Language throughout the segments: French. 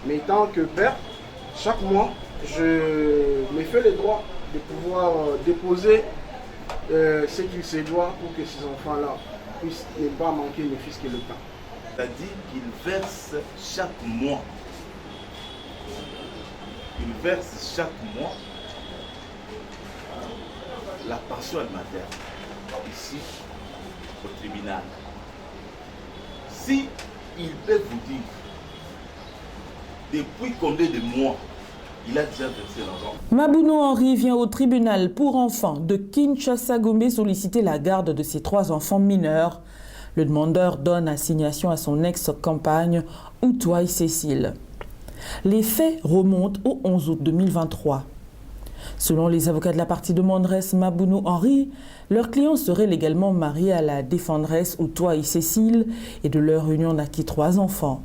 Mais tant que père, chaque mois, je me fais le droit de pouvoir déposer ce qu'il se doit pour que ces enfants-là puissent ne pas manquer ne fût-ce que le pain. C'est-à-dire qu'il verse chaque mois. Il verse chaque mois la pension alimentaire ici au tribunal. Si il peut vous dire depuis combien de mois il a déjà versé l'argent. Mabounou Henri vient au tribunal pour enfants de Kinshasa-Gombe solliciter la garde de ses 3 enfants mineurs. Le demandeur donne assignation à son ex-compagne, Outouaï Cécile. Les faits remontent au 11 août 2023. Selon les avocats de la partie demanderesse Mabounou Henri, leur client serait légalement marié à la défendresse Outouaï Cécile et de leur union naquit 3 enfants.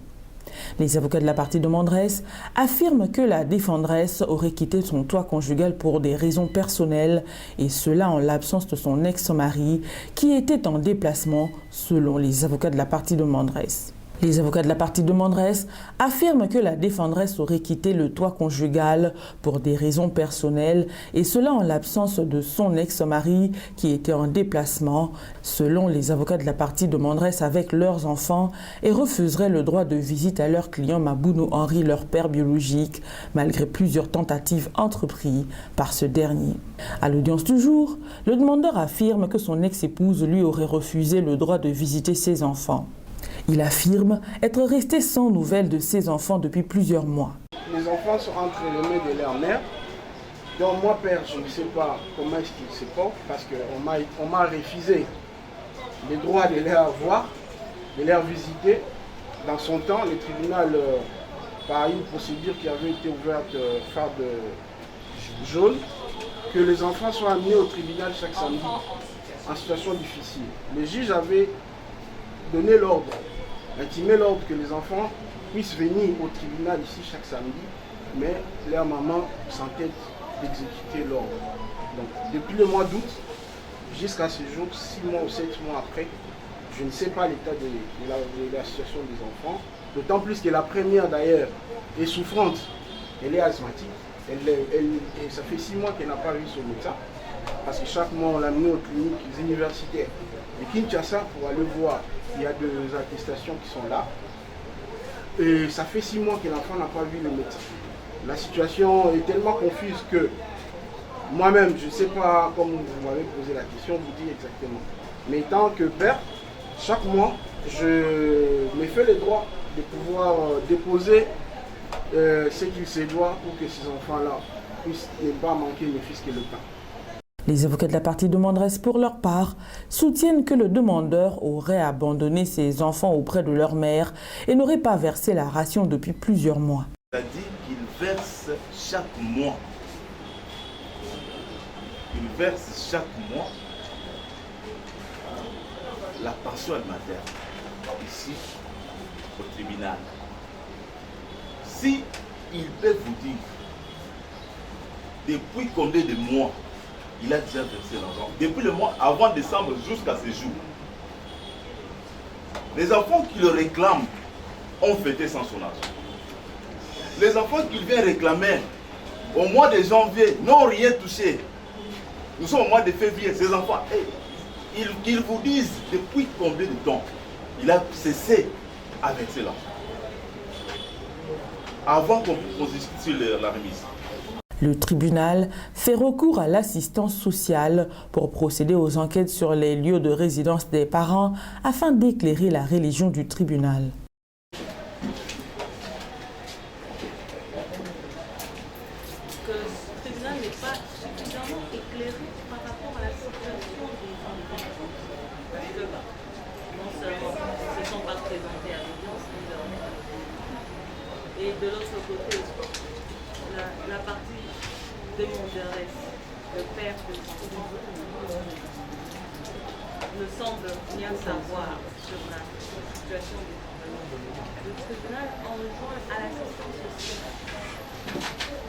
Les avocats de la partie demanderesse affirment que la défendresse aurait quitté son toit conjugal pour des raisons personnelles et cela en l'absence de son ex-mari qui était en déplacement selon les avocats de la partie demanderesse. Les avocats de la partie demanderesse affirment que la défendresse aurait quitté le toit conjugal pour des raisons personnelles et cela en l'absence de son ex-mari qui était en déplacement, selon les avocats de la partie demanderesse avec leurs enfants et refuserait le droit de visite à leur client Mabounou Henri, leur père biologique, malgré plusieurs tentatives entreprises par ce dernier. À l'audience du jour, le demandeur affirme que son ex-épouse lui aurait refusé le droit de visiter ses enfants. Il affirme être resté sans nouvelles de ses enfants depuis plusieurs mois. Les enfants sont entre les mains de leur mère. Donc moi, père, je ne sais pas comment est-ce qu'ils se portent parce qu'on m'a refusé le droit de les voir, de les visiter. Dans son temps, le tribunal, par une procédure qui avait été ouverte phare de jaune, que les enfants soient amenés au tribunal chaque samedi en situation difficile. Le juge avait donné l'ordre, intimé l'ordre que les enfants puissent venir au tribunal ici chaque samedi, mais leur maman s'entête d'exécuter l'ordre. Donc depuis le mois d'août jusqu'à ce jour, 6 mois ou 7 mois après, je ne sais pas l'état de la situation des enfants, d'autant plus que la première d'ailleurs est souffrante, elle est asthmatique, et ça fait 6 mois qu'elle n'a pas vu son médecin, parce que chaque mois on l'a amenée aux cliniques universitaires de Kinshasa pour aller voir. Il y a 2 attestations qui sont là. Et ça fait 6 mois que l'enfant n'a pas vu le médecin. La situation est tellement confuse que moi-même, je ne sais pas, comme vous m'avez posé la question, vous dire exactement. Mais tant que père, chaque mois, je me fais le droit de pouvoir déposer ce qu'il se doit pour que ces enfants-là puissent ne pas manquer ne fût-ce que le pain. Les avocats de la partie demanderesse, pour leur part, soutiennent que le demandeur aurait abandonné ses enfants auprès de leur mère et n'aurait pas versé la ration depuis plusieurs mois. C'est-à-dire qu'il verse chaque mois. Il verse chaque mois la pension alimentaire ici au tribunal. Si il peut vous dire depuis combien de mois il a déjà versé l'argent, depuis le mois avant décembre jusqu'à ce jour, les enfants qui le réclament ont fêté sans son argent. Les enfants qu'il vient réclamer au mois de janvier n'ont rien touché. Nous sommes au mois de février, ces enfants, qu'ils vous disent depuis combien de temps il a cessé à verser l'argent avant qu'on puisse sur la remise. Le tribunal fait recours à l'assistance sociale pour procéder aux enquêtes sur les lieux de résidence des parents afin d'éclairer la religion du tribunal. Que le tribunal n'est pas suffisamment éclairé par rapport à la situation des enfants. Parce que non seulement ils ne se sont pas présentés à l'audience, et de l'autre côté, la partie demanderesse, le père de l'enfant, ne semble rien savoir sur la situation des enfants. Le tribunal enjoint à l'assistance sociale.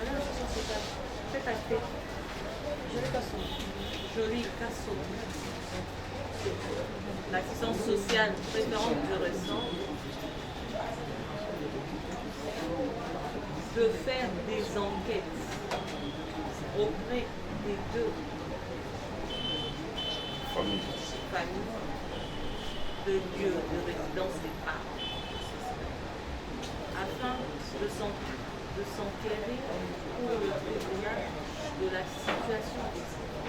L'assistance sociale, fait à fait. Joli Casso. L'assistance sociale préférente du récent de faire des enquêtes auprès des deux familles de lieu de résidence des parents, afin de s'enquérir pour le tribunal de la situation des enfants.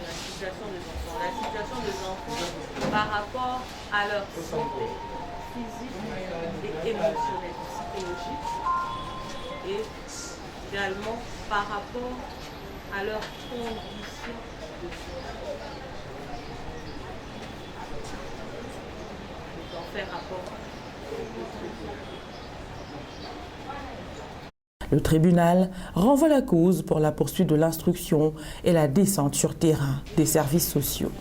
La situation des enfants par rapport à leur santé physique et émotionnelle, psychologique, et également par rapport à leurs conditions de vie. Donc, faire rapport Le tribunal renvoie la cause pour la poursuite de l'instruction et la descente sur terrain des services sociaux.